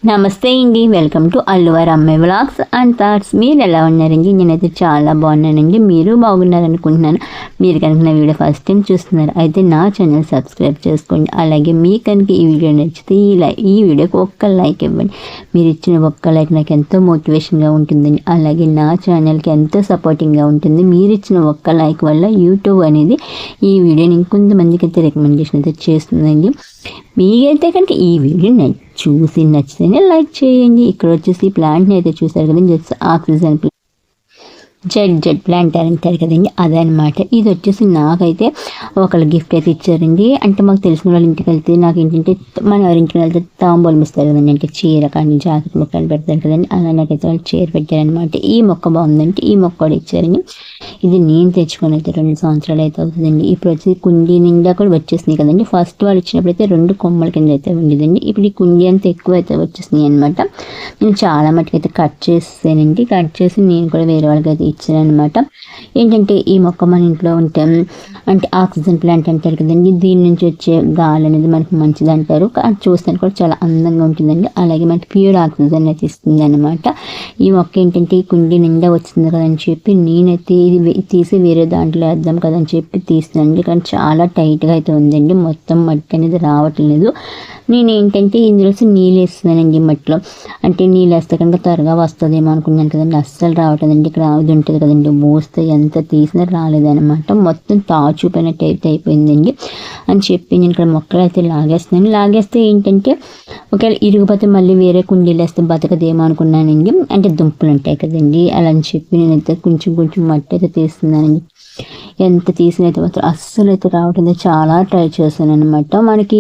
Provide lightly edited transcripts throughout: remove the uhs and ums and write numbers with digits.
నమస్తే అండి, welcome to అల్లువారి అమ్మాయి వ్లాగ్స్ అండ్ థాట్స్. మీరు ఎలా ఉన్నారండి? నేనైతే చాలా బాగున్నానండి. మీరు బాగున్నారనుకుంటున్నాను. మీరు కనుక నా వీడియో ఫస్ట్ టైం చూస్తున్నారు అయితే నా ఛానల్ సబ్స్క్రైబ్ చేసుకోండి. అలాగే మీ కనుక ఈ వీడియో నచ్చితే ఈ వీడియోకి ఒక్క లైక్ ఇవ్వండి. మీరు ఇచ్చిన ఒక్క లైక్ నాకు ఎంతో మోటివేషన్గా ఉంటుందండి. అలాగే నా ఛానల్కి ఎంతో సపోర్టింగ్గా ఉంటుంది. మీరు ఇచ్చిన ఒక్క లైక్ వల్ల యూట్యూబ్ అనేది ఈ వీడియోని ఇంకొంతమందికి అయితే రికమెండేషన్ అయితే చేస్తుందండి. మీకైతే కనుక ఈ వీడియో నచ్చితేనే లైక్ చేయండి. ఇక్కడ వచ్చేసి ప్లాంట్ని అయితే చూసారు కదండి, జస్ట్ ఆక్సిజన్ జెడ్ ప్లాంట్ అంటారు కదండి, అదనమాట. ఇది వచ్చేసి నాకైతే ఒకళ్ళు గిఫ్ట్ అయితే ఇచ్చారండి. అంటే మాకు తెలిసిన వాళ్ళ ఇంటికి వెళ్తే నాకు ఏంటంటే మన ఎవరింటికి వెళ్తే తాంబూలం ఇస్తారు కదండి, అంటే చీర కానీ జాకెట్ మొక్కలు పెడతారు కదండి, అలా నాకైతే వాళ్ళు చీర పెట్టారనమాట. ఈ మొక్క బాగుందంటే ఈ మొక్క కూడా ఇచ్చారండి. ఇది నేను తెచ్చుకొని అయితే 2 సంవత్సరాలు అయితే అవుతుందండి. ఇప్పుడు వచ్చి కుండీ నిండా కూడా వచ్చేసినాయి కదండి. ఫస్ట్ వాళ్ళు ఇచ్చినప్పుడు అయితే 2 కొమ్మల కింద అయితే ఉండేదండి. ఇప్పుడు ఈ కుండీ అంతా ఎక్కువ అయితే వచ్చేసినాయి అనమాట. నేను చాలా మటుకు అయితే కట్ చేసేసానండి. కట్ చేసి నేను కూడా వేరే వాళ్ళకి అయితే ఇచ్చానమాట. ఏంటంటే ఈ మొక్క మన ఇంట్లో ఉంటే అంటే ఆక్సిజన్ ప్లాంట్ అంటారు కదండి, దీని నుంచి వచ్చే గాలి అనేది మనకు మంచిది అంటారు. చూస్తానికి కూడా చాలా అందంగా ఉంటుందండి. అలాగే మనకి ప్యూర్ ఆక్సిజన్ అయితే ఇస్తుంది అనమాట. ఈ మొక్క ఏంటంటే ఈ కుండీ నిండా వచ్చింది కదని చెప్పి నేనైతే ఇది తీసి వేరే దాంట్లో వేద్దాం కదని చెప్పి తీస్తానండి. కానీ చాలా టైట్గా అయితే ఉందండి, మొత్తం మట్టి అనేది రావట్లేదు. నేను ఏంటంటే ఇందులో నీళ్ళు వేస్తున్నానండి మట్టిలో. అంటే నీళ్ళు వేస్తే కనుక త్వరగా వస్తుందేమో అనుకున్నాను కదండి, అస్సలు రావట్లేదండి. ఇక్కడ ఆవిడ ఉంటుంది కదండి, మోస్తే ఎంత తీసినా రాలేదనమాట. మొత్తం తాచుపోయిన టైప్ అయిపోయిందండి అని చెప్పి నేను ఇక్కడ మొక్కలు అయితే లాగేస్తున్నాను. లాగేస్తే ఏంటంటే ఒకవేళ ఇరిగిపోతే మళ్ళీ వేరే కుండీలు వేస్తే బతకదేమో అనుకున్నానండి. అంటే దుంపలు ఉంటాయి కదండి, అలా అని చెప్పి నేనైతే కొంచెం మట్టి అయితే తీస్తున్నానండి. ఎంత తీసినైతే మాత్రం అస్సలు అయితే రావట్లేదు. చాలా ట్రై చేశాను అనమాట. మనకి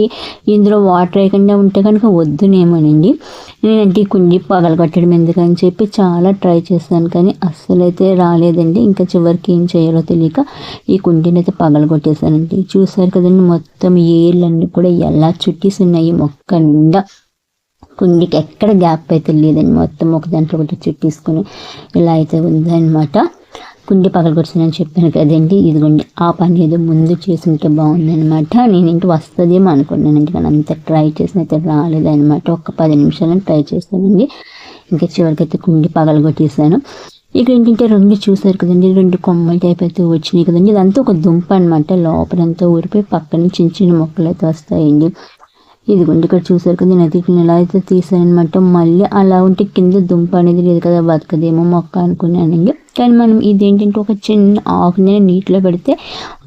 ఇందులో వాటర్ వేయకుండా ఉంటే కనుక వద్దునేమోనండి. నేనంటే ఈ కుండీ పగలగొట్టడం ఎందుకని చెప్పి చాలా ట్రై చేశాను, కానీ అస్సలు అయితే రాలేదండి. ఇంకా చివరికి ఏం చేయాలో తెలియక ఈ కుండీని అయితే పగలగొట్టేశానండి. చూసారు కదండి, మొత్తం ఏర్లన్నీ కూడా ఎలా చుట్టేస్తున్నాయి మొక్క నిండా. కుండీకి ఎక్కడ గ్యాప్ అయితే లేదండి, మొత్తం ఒక దాంట్లో ఒకటి చుట్టేసుకుని ఇలా అయితే ఉందన్నమాట. కుండి పగలగొచ్చిందని చెప్పాను కదండి, ఇదిగోండి ఆ పని ఏదో ముందు చేసుంటే బాగుందనమాట. నేను ఇంటి వస్తుందేమో అనుకున్నానండి, కానీ అంత ట్రై చేసిన అయితే రాలేదనమాట. ఒక 10 నిమిషాలను ట్రై చేశానండి. ఇంకా చివరికైతే కుండి పగలగొట్టేసాను. ఇక్కడ ఏంటంటే 2 చూసారు కదండి, 2 కొమ్మల టైప్ అయితే వచ్చినాయి కదండి. ఇదంతా ఒక దుంప అనమాట. లోపలంతా ఊరిపోయి పక్కన చిన్న మొక్కలు అయితే వస్తాయండి. ఇదిగోండి ఇక్కడ చూసారు కదా, నదిని ఎలా అయితే తీసానమాట. మళ్ళీ అలా ఉంటే కింద దుంప అనేది లేదు కదా, బతకదేమో మొక్క అనుకున్నానండి. కానీ మనం ఇదేంటంటే ఒక చిన్న ఆకుని నీటిలో పెడితే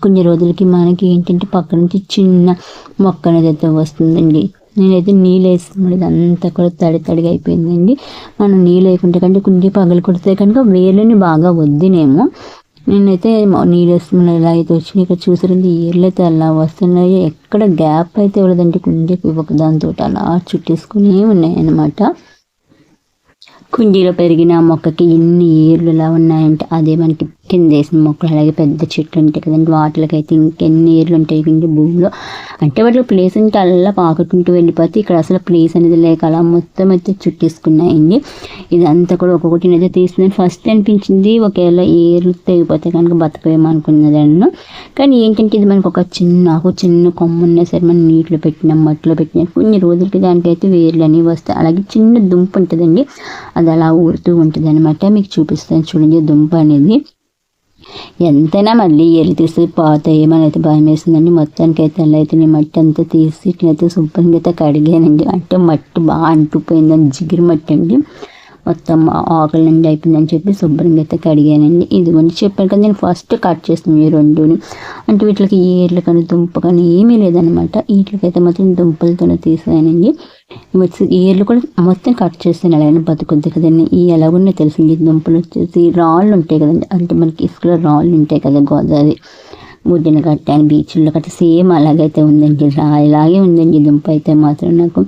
కొన్ని రోజులకి మనకి ఏంటంటే పక్క నుంచి చిన్న మొక్క అనేది అయితే వస్తుందండి. నేనైతే నీళ్ళు వేస్తున్నాడు, ఇదంతా కూడా తడిగా అయిపోయిందండి. మనం నీళ్ళు వేయకుంటే కంటే కుండి పగలు కొడితే కనుక వేర్లని బాగా వద్దినేమో. నేనైతే నీళ్ళు వేస్తున్నాను, ఎలా అయితే వచ్చినాయి. ఇక్కడ చూసారండి ఏర్లు అయితే అలా వస్తున్నాయి, ఎక్కడ గ్యాప్ అయితే ఇవ్వలేదండి. కుండీకి ఒక దాంతో అలా చుట్టేసుకుని ఉన్నాయన్నమాట. కుండీలో పెరిగిన మొక్కకి ఎన్ని ఏర్లు ఇలా ఉన్నాయంటే అదే మనకి కింద వేసిన మొక్కలు అలాగే పెద్ద చెట్లు ఉంటాయి కదండి, వాటికైతే ఇంకెన్ని ఏర్లు ఉంటాయి ఇంక భూమిలో. అంటే వాటిలో ప్లేస్ ఉంటే అలా పాకుకుంటూ వెళ్ళిపోతే ఇక్కడ అసలు ప్లేస్ అనేది లేక అలా మొత్తం అయితే చుట్టేసుకున్నాయండి. ఇదంతా కూడా ఒక్కొక్కటి అయితే తీసుకుని ఫస్ట్ అనిపించింది ఒకవేళ ఏర్లు తెగిపోతే కనుక బతకవేమనుకున్నదాన్ని. కానీ ఏంటంటే ఇది మనకు ఒక చిన్న కొమ్మ ఉన్నా సరే మనం నీటిలో పెట్టినా మట్టిలో పెట్టినా కొన్ని రోజులకి దానికైతే వేర్లు అనేవి వస్తాయి. అలాగే చిన్న దుంప ఉంటుందండి, అది అలా ఊరుతూ ఉంటుంది అనమాట. మీకు చూపిస్తాను చూడండి దుంప అనేది. ఎంతైనా మళ్ళీ ఎల్లు తీసి పోతాయి మనైతే భయం వేసిందండి. మొత్తానికి అయితే అలా అయితే నేను మట్టి అంతా తీసి ఇట్లయితే శుభ్రంగా అయితే కడిగానండి. అంటే మట్టి బాగా అంటుపోయిందని, జిగిరి మట్టి అండి, మొత్తం ఆకుల నుండి అయిపోయిందని చెప్పి శుభ్రంగా అయితే కడిగానండి. ఇదిగోండి చెప్పాను కదా, నేను ఫస్ట్ కట్ చేస్తున్నాను ఈ 2ని. అంటే వీటికి ఏర్లు కానీ దుంప కానీ ఏమీ లేదనమాట. వీటికైతే మొత్తం దుంపలతోనే తీసానండి. ఏర్లు కూడా మొత్తం కట్ చేస్తాను, అలాగే బతుకుద్ది కదండి. ఈ ఎలాగున్నా తెలిసింది. దుంపలు వచ్చేసి రాళ్ళు ఉంటాయి కదండి, అంటే మనకి ఇసుకలో రాళ్ళు ఉంటాయి కదా, గోదావరి గుడ్డిన కట్టాను బీచ్లో కట్ట సేమ్ అలాగైతే ఉందండి. ఇలాగే ఉందండి దుంప అయితే మాత్రం. నాకు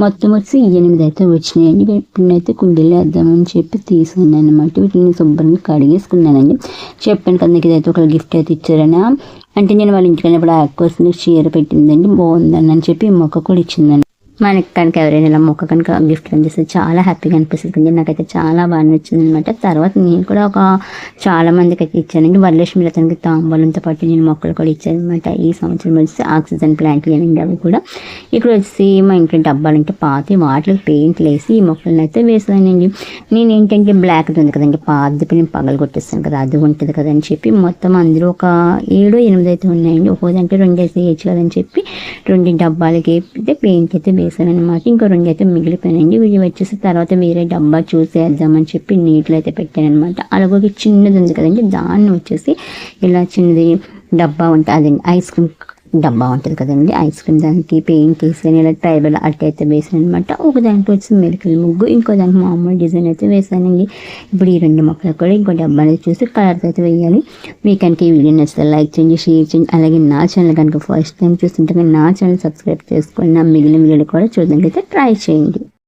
మొత్తం వచ్చి 8 అయితే వచ్చినాయండి. ఇప్పుడైతే కుండీలో వేద్దామని చెప్పి తీసాను అనమాట. వీటిని శుభ్రంగా కడిగేసుకున్నానండి. చెప్పాను కదా నాకు ఇదైతే ఒక గిఫ్ట్ అయితే ఇచ్చారని. అంటే నేను వాళ్ళ ఇంటికి వెళ్ళినప్పుడు ఆ కోర్సుని చీర పెట్టిందండి, బాగుందని చెప్పి మొక్క కూడా ఇచ్చిందండి. మనకి కనుక ఎవరైనా ఇలా మొక్క కనుక గిఫ్ట్ చేస్తే చాలా హ్యాపీగా అనిపిస్తుంది. నాకైతే చాలా బాగా నచ్చింది అనమాట. తర్వాత నేను కూడా చాలా మందికి అయితే ఇచ్చానండి. వరలక్ష్మి రథానికి తాంబూలంతో పాటు నేను మొక్కలు కూడా ఇచ్చాను అనమాట. ఈ సంవత్సరం వచ్చి ఆక్సిజన్ ప్లాంట్ ఇవ్వండి అవి కూడా. ఇక్కడ వచ్చి మా ఇంట్లో డబ్బాలు అంటే పాతి వాటికి పెయింట్లు వేసి ఈ మొక్కలను అయితే వేసానండి. నేను ఏంటంటే బ్లాక్ ఉంది కదండి, పాతది నేను పగలు కొట్టేస్తాను కదా, అది ఉంటుంది కదా అని చెప్పి మొత్తం అందులో ఒక 7-8 అయితే ఉన్నాయండి. ఒక్కోదంటే 2 అయితే వేయచ్చు కదని చెప్పి 2 డబ్బాలకి అయితే పెయింట్ అయితే వేసాను అనమాట. ఇంకో 2 అయితే మిగిలిపోయినాయండి. ఇవి వచ్చేసి తర్వాత వేరే డబ్బా చూసి వేద్దామని చెప్పి నీటిలో అయితే పెట్టాను అనమాట. అలాగే చిన్నది ఉంది కదండి, దాన్ని వచ్చేసి ఇలా చిన్నది డబ్బా ఉంటుంది, అదండి ఐస్ క్రీమ్ డబ్బా ఉంటుంది కదండి, ఐస్ క్రీమ్ దానికి పెయింట్ వేసాను. ఇలా ట్రైబల్ అట్ట అయితే వేసాను అనమాట. ఒక దాంట్లో వచ్చి మెరికల్ ముగ్గు, ఇంకో దానికి మామూలు డిజైన్ అయితే వేసానండి. ఇప్పుడు ఈ 2 మొక్కలు కూడా ఇంకో డబ్బా అనేది చూసి కలర్స్ అయితే వేయాలి. మీకు కనుక ఈ వీడియో నచ్చితే లైక్ చేయండి, షేర్ చేయండి. అలాగే నా ఛానల్ కనుక ఫస్ట్ టైం చూస్తుంటే నా ఛానల్ సబ్స్క్రైబ్ చేసుకొని నా మిగిలిన వీడియోలు కూడా చూడడానికి అయితే ట్రై చేయండి.